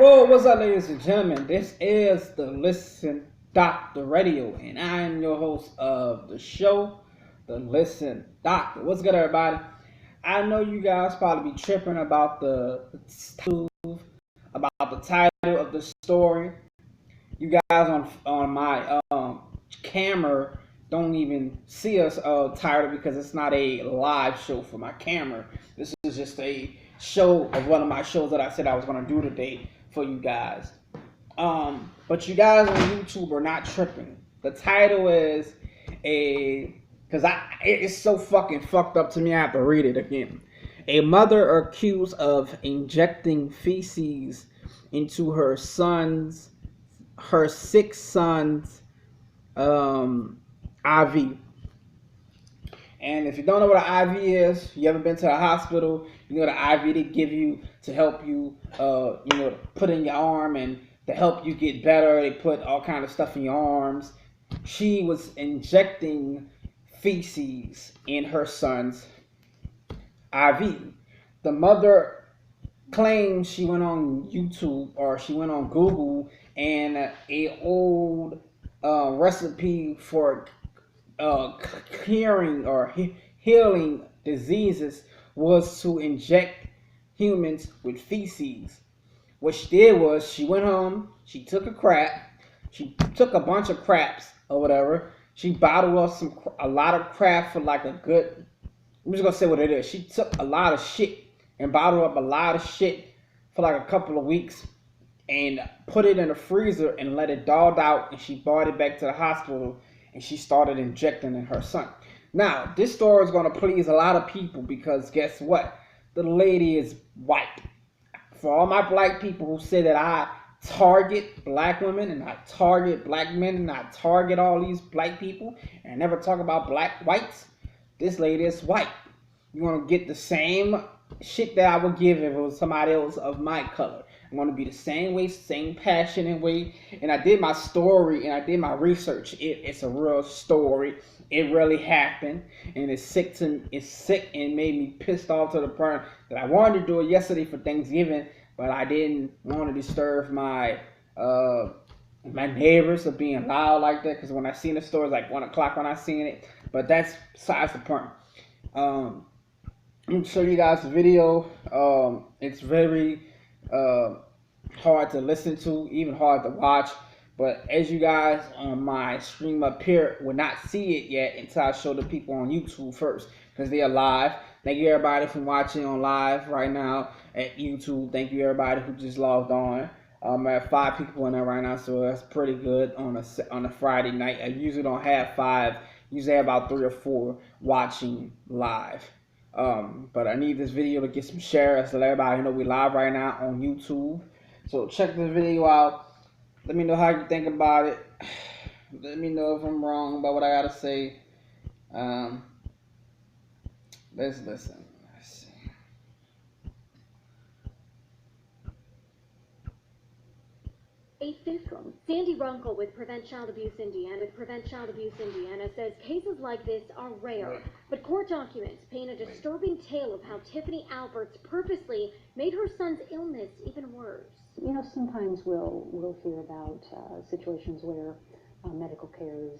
Yo, what's up, ladies and gentlemen? This is the Listen Doctor Radio, and I'm your host of the show, the Listen Doctor. What's good, everybody? I know you guys probably be tripping about the title of the story. You guys on my camera don't even see us title because it's not a live show for my camera. This is just a show of one of my shows that I said I was gonna do today for you guys. But you guys on YouTube are not tripping. The title is because it's so fucking fucked up to me. I have to read it again. A mother accused of injecting feces into her sick son's IV. And if you don't know what an IV is, you ever been to a hospital, you know the IV they give you to help you, put in your arm and to help you get better. They put all kind of stuff in your arms. She was injecting feces in her son's IV. The mother claims she went on YouTube or she went on Google and a old recipe for curing or healing diseases was to inject humans with feces. What she did was she went home, she took she took a bunch of craps or whatever. She bottled up a lot of crap for like a good. I'm just gonna say what it is. She took a lot of shit and bottled up a lot of shit for like a couple of weeks and put it in the freezer and let it thaw out, and she brought it back to the hospital and she started injecting in her son. Now, this story is going to please a lot of people because guess what? The lady is white. For all my black people who say that I target black women and I target black men and I target all these black people and never talk about black whites, this lady is white. You're going to get the same shit that I would give if it was somebody else of my color. I'm going to be the same way, same passion and way. And I did my story and I did my research. It's a real story. It really happened. And it's sick and made me pissed off to the point that I wanted to do it yesterday for Thanksgiving, but I didn't want to disturb my neighbors of being loud like that. Because when I seen the story, it was like 1 o'clock when I seen it. But that's besides the point. I'm going to show you guys the video. It's very hard to listen to, even hard to watch. But as you guys on my stream up here will not see it yet until I show the people on YouTube first, because they are live. Thank you everybody for watching on live right now at YouTube. Thank you everybody who just logged on. I have 5 people in there right now, so that's pretty good on a Friday night. I usually don't have 5. Usually have about 3 or 4 watching live. But I need this video to get some shares so let everybody know we live right now on YouTube. So check this video out. Let me know how you think about it. Let me know if I'm wrong about what I gotta say. Let's listen. Let's see. Sandy Runkle with Prevent Child Abuse Indiana says cases like this are rare, but court documents paint a disturbing tale of how Tiffany Alberts purposely made her son's illness even worse. You know, sometimes we'll hear about situations where medical care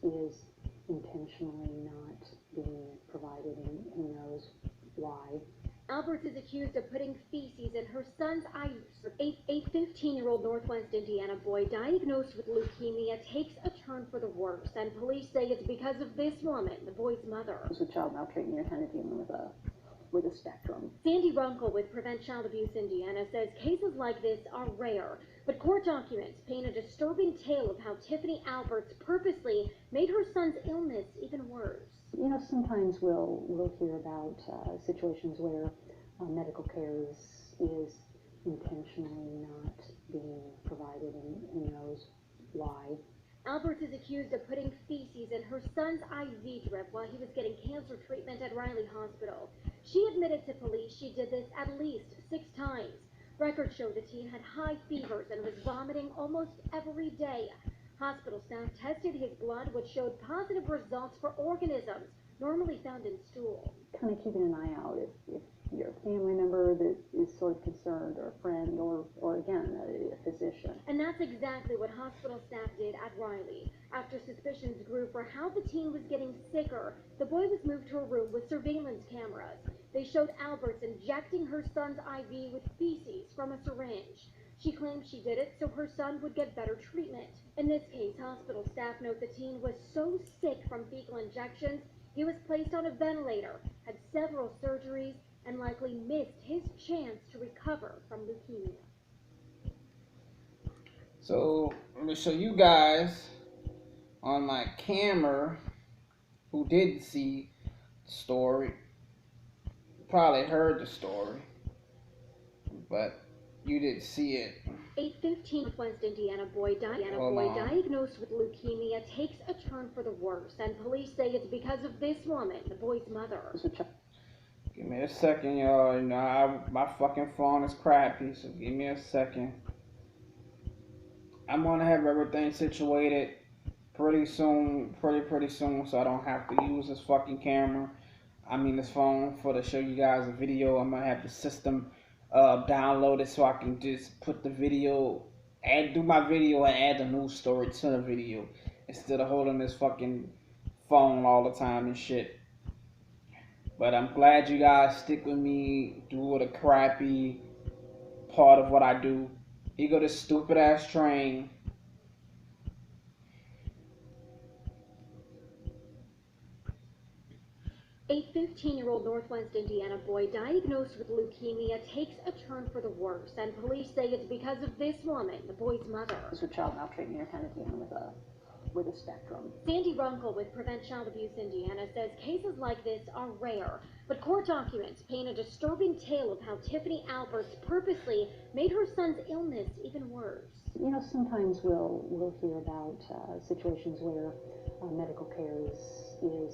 is intentionally not being provided, and who knows why. Alberts is accused of putting feces in her son's eyes. A 15-year-old Northwest Indiana boy diagnosed with leukemia takes a turn for the worse, and police say it's because of this woman, the boy's mother. With child maltreatment, you're kind of dealing with a spectrum. Sandy Runkle with Prevent Child Abuse Indiana says cases like this are rare, but court documents paint a disturbing tale of how Tiffany Alberts purposely made her son's illness even worse. You know, sometimes we'll hear about situations where medical care is intentionally not being provided, and who knows why. Alberts is accused of putting feces in her son's IV drip while he was getting cancer treatment at Riley Hospital. She admitted to police she did this at least 6 times. Records show the teen had high fevers and was vomiting almost every day. Hospital staff tested his blood, which showed positive results for organisms normally found in stool. Kind of keeping an eye out if your family member that is sort of concerned, or a friend, or again, a physician. And that's exactly what hospital staff did at Riley. After suspicions grew for how the teen was getting sicker, the boy was moved to a room with surveillance cameras. They showed Alberts injecting her son's IV with feces from a syringe. She claimed she did it so her son would get better treatment. In this case, hospital staff note the teen was so sick from fecal injections, he was placed on a ventilator, had several surgeries, and likely missed his chance to recover from leukemia. So let me show you guys on my camera who didn't see the story. Probably heard the story, but you didn't see it. 8:15 Northwest Indiana boy diagnosed with leukemia takes a turn for the worse, and police say it's because of this woman, the boy's mother. Give me a second, y'all. You know, my fucking phone is crappy, so give me a second. I'm gonna have everything situated pretty soon, pretty soon, so I don't have to use this fucking camera. I mean this phone for to show you guys a video. I'm gonna have the system downloaded so I can just put the video, do my video and add the news story to the video instead of holding this fucking phone all the time and shit. But I'm glad you guys stick with me, do the crappy part of what I do. Here go this stupid ass train. 15-year-old Northwest Indiana boy diagnosed with leukemia takes a turn for the worse, and police say it's because of this woman, the boy's mother. With child maltreatment, you're kind of dealing with a spectrum. Sandy Runkle with Prevent Child Abuse Indiana says cases like this are rare, but court documents paint a disturbing tale of how Tiffany Alberts purposely made her son's illness even worse. You know, sometimes we'll hear about situations where medical care is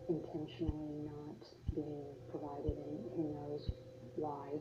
intentionally not being provided, and who knows why.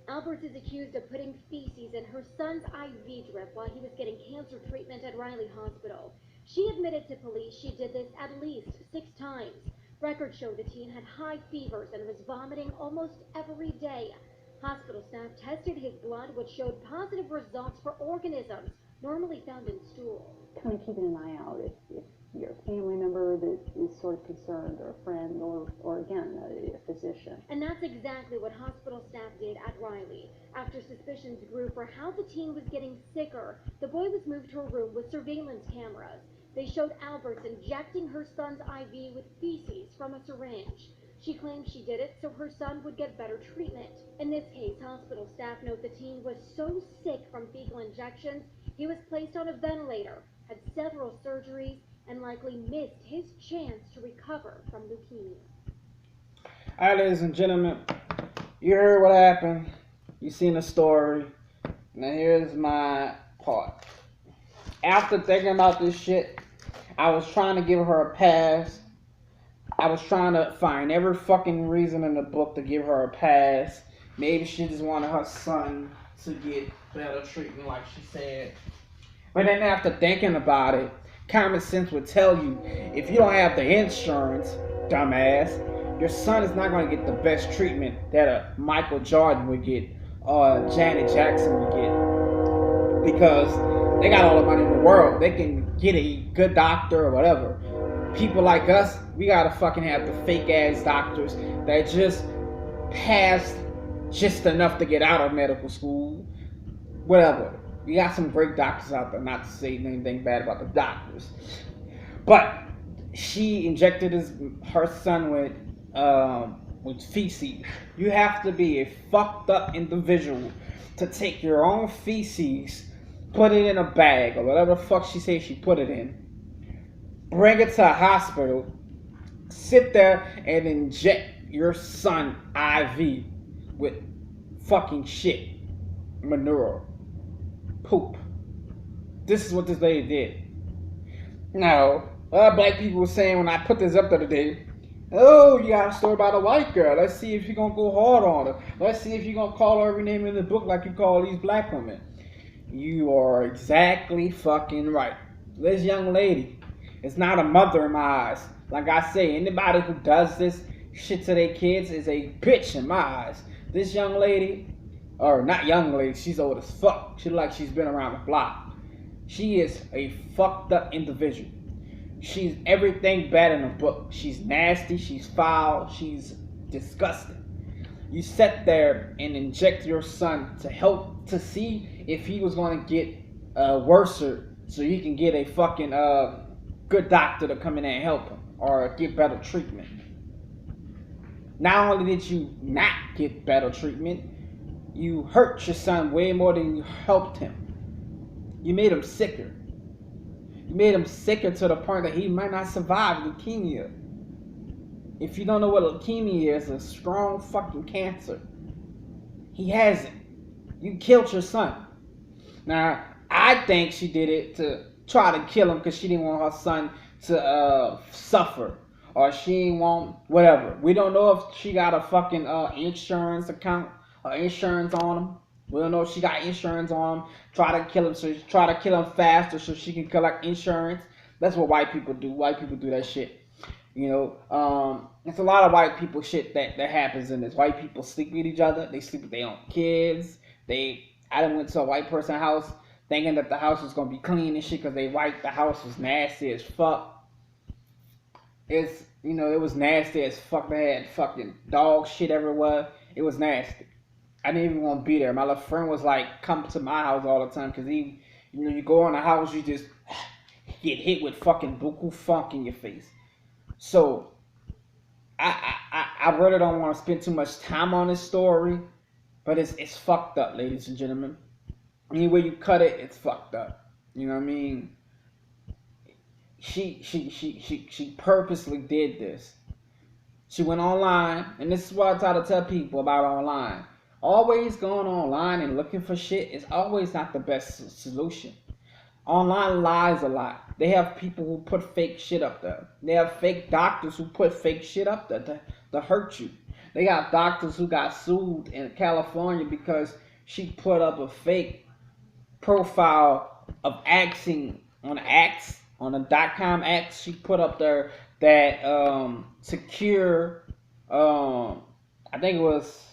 Alberts is accused of putting feces in her son's IV drip while he was getting cancer treatment at Riley Hospital. She admitted to police she did this at least 6 times. Records show the teen had high fevers and was vomiting almost every day. Hospital staff tested his blood, which showed positive results for organisms normally found in stool. Kind of keeping an eye out if you're a family member that is sort of concerned, or a friend, or again, a physician. And that's exactly what hospital staff did at Riley. After suspicions grew for how the teen was getting sicker, the boy was moved to a room with surveillance cameras. They showed Alberts injecting her son's IV with feces from a syringe. She claimed she did it so her son would get better treatment. In this case, hospital staff note the teen was so sick from fecal injections, he was placed on a ventilator, had several surgeries, and likely missed his chance to recover from leukemia. All right, ladies and gentlemen, you heard what happened. You seen the story. Now here's my part. After thinking about this shit, I was trying to give her a pass. I was trying to find every fucking reason in the book to give her a pass. Maybe she just wanted her son to get better treatment, like she said. But then after thinking about it, common sense would tell you, if you don't have the insurance, dumbass, your son is not going to get the best treatment that a Michael Jordan would get or Janet Jackson would get. Because they got all the money in the world. They can get a good doctor or whatever. People like us, we gotta fucking have the fake ass doctors that just passed just enough to get out of medical school. Whatever. We got some great doctors out there, not to say anything bad about the doctors. But she injected her son with feces. You have to be a fucked up individual to take your own feces, put it in a bag or whatever the fuck she says she put it in, bring it to a hospital, sit there and inject your son IV with fucking shit, manure, poop. This is what this lady did. Now, black people were saying when I put this up the other day, oh, you got a story about a white girl. Let's see if you're going to go hard on her. Let's see if you're going to call her every name in the book like you call these black women. You are exactly fucking right. This young lady is not a mother in my eyes. Like I say, anybody who does this shit to their kids is a bitch in my eyes. This young lady, or not young lady, she's old as fuck. She look like she's been around the block. She is a fucked up individual. She's everything bad in a book. She's nasty, she's foul, she's disgusting. You sat there and inject your son to help to see if he was going to get worse, so you can get a fucking good doctor to come in and help him or get better treatment. Not only did you not get better treatment, you hurt your son way more than you helped him. You made him sicker. You made him sicker to the point that he might not survive leukemia. If you don't know what leukemia is, a strong fucking cancer. He has it. You killed your son. Now, I think she did it to try to kill him because she didn't want her son to suffer. Or she didn't want whatever. We don't know if she got a fucking insurance account or insurance on him. We don't know if she got insurance on him. Try to kill him, so try to kill him faster so she can collect insurance. That's what white people do. White people do that shit. You know, it's a lot of white people shit that happens in this. White people sleep with each other. They sleep with their own kids. I done went to a white person's house thinking that the house was gonna be clean and shit because they white. The house was nasty as fuck. It was nasty as fuck. They had fucking dog shit everywhere. It was nasty. I didn't even want to be there. My little friend was like, come to my house all the time because you go in the house, you just get hit with fucking buku funk in your face. So I really don't want to spend too much time on this story, but it's fucked up, ladies and gentlemen. Any way you cut it, it's fucked up. You know what I mean? She purposely did this. She went online, and this is what I try to tell people about online. Always going online and looking for shit is always not the best solution. Online lies a lot. They have people who put fake shit up there. They have fake doctors who put fake shit up there to hurt you. They got doctors who got sued in California because she put up a fake profile of axing on a .com X. She put up there that secure. I think it was.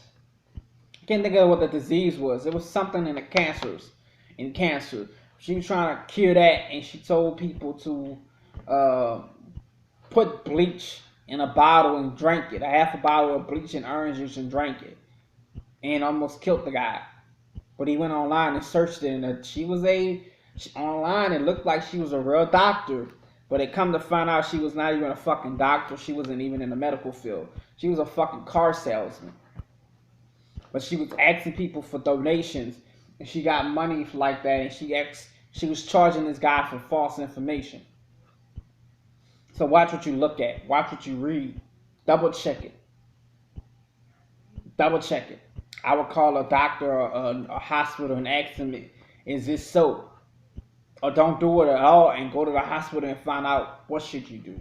I can't think of what the disease was. It was something in the cancers. In cancer, she was trying to cure that, and she told people to put bleach in a bottle and drink it. A half a bottle of bleach and orange juice and drank it, and almost killed the guy. But he went online and searched it, and online. It looked like she was a real doctor, but it come to find out she was not even a fucking doctor. She wasn't even in the medical field. She was a fucking car salesman. But she was asking people for donations, and she got money like that, and she was charging this guy for false information. So watch what you look at. Watch what you read. Double check it. Double check it. I would call a doctor or a hospital and ask them, is this so? Or don't do it at all and go to the hospital and find out what should you do.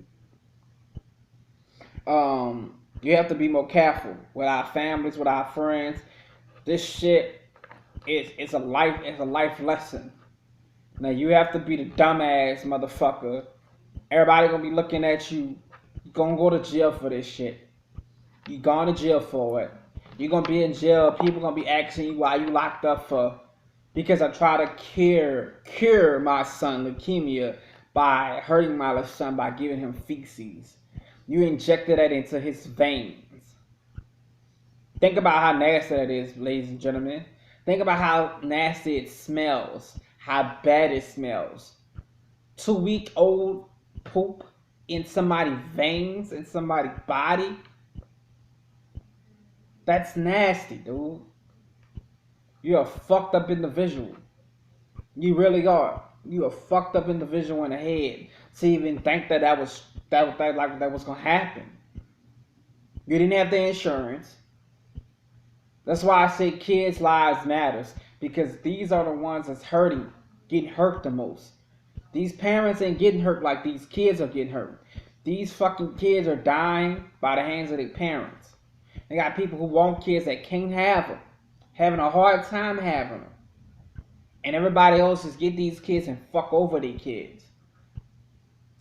You have to be more careful with our families, with our friends. This shit is a life lesson. Now you have to be the dumbass motherfucker. Everybody gonna be looking at you. You gonna go to jail for this shit. You going to jail for it. You're gonna be in jail. People gonna be asking you why you locked up for. Because I try to cure my son leukemia by hurting my little son by giving him feces. You injected that into his veins. Think about how nasty that is, ladies and gentlemen. Think about how nasty it smells. How bad it smells. 2-week-old poop in somebody's veins, in somebody's body. That's nasty, dude. You're a fucked up individual. You really are. You a fucked up individual in the head to even think that was gonna happen. You didn't have the insurance. That's why I say kids' lives matters, because these are the ones that's getting hurt the most. These parents ain't getting hurt like these kids are getting hurt. These fucking kids are dying by the hands of their parents. They got people who want kids that can't have them, having a hard time having them. And everybody else is get these kids and fuck over their kids.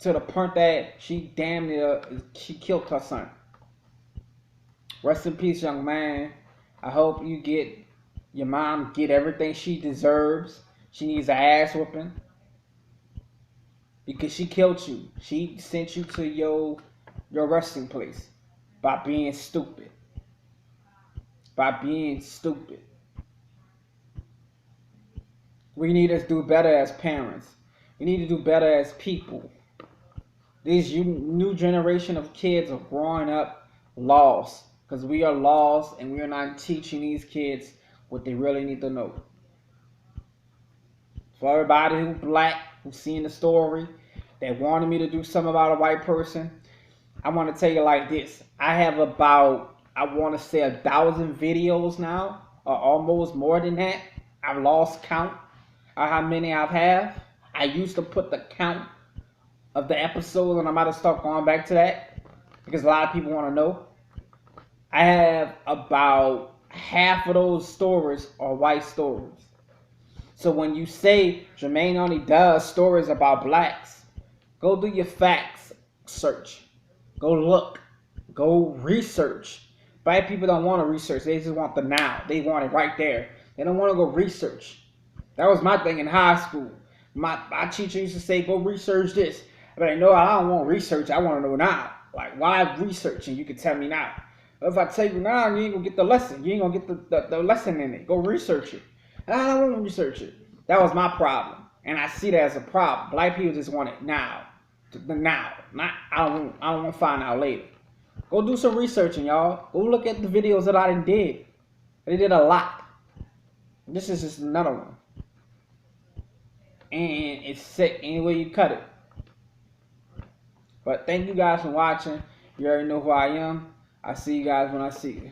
To the point that she killed her son. Rest in peace, young man. I hope your mom get everything she deserves. She needs an ass whooping because she killed you. She sent you to your resting place by being stupid. By being stupid. We need to do better as parents. We need to do better as people. This new generation of kids are growing up lost because we are lost and we are not teaching these kids what they really need to know. For everybody who's black, who's seen the story, that wanted me to do something about a white person, I want to tell you like this. I have about, I want to say 1,000 videos now, or almost more than that. I've lost count of how many I've have. I used to put the count of the episodes, and I'm about to start going back to that because a lot of people want to know. I have about half of those stories are white stories. So when you say Jermaine only does stories about blacks, go do your facts search. Go look. Go research. Black people don't want to research. They just want the now. They want it right there. They don't want to go research. That was my thing in high school. My teacher used to say, go research this. But I know I don't want research. I want to know now. Like, why research? And you can tell me now. If I tell you now, you ain't going to get the lesson. You ain't going to get the lesson in it. Go research it. I don't want to research it. That was my problem. And I see that as a problem. Black people just want it now. Now. Not, I don't want to find out later. Go do some researching, y'all. Go look at the videos that I did. They did a lot. This is just another one. And it's sick any way you cut it. But thank you guys for watching. You already know who I am. I see you guys when I see you.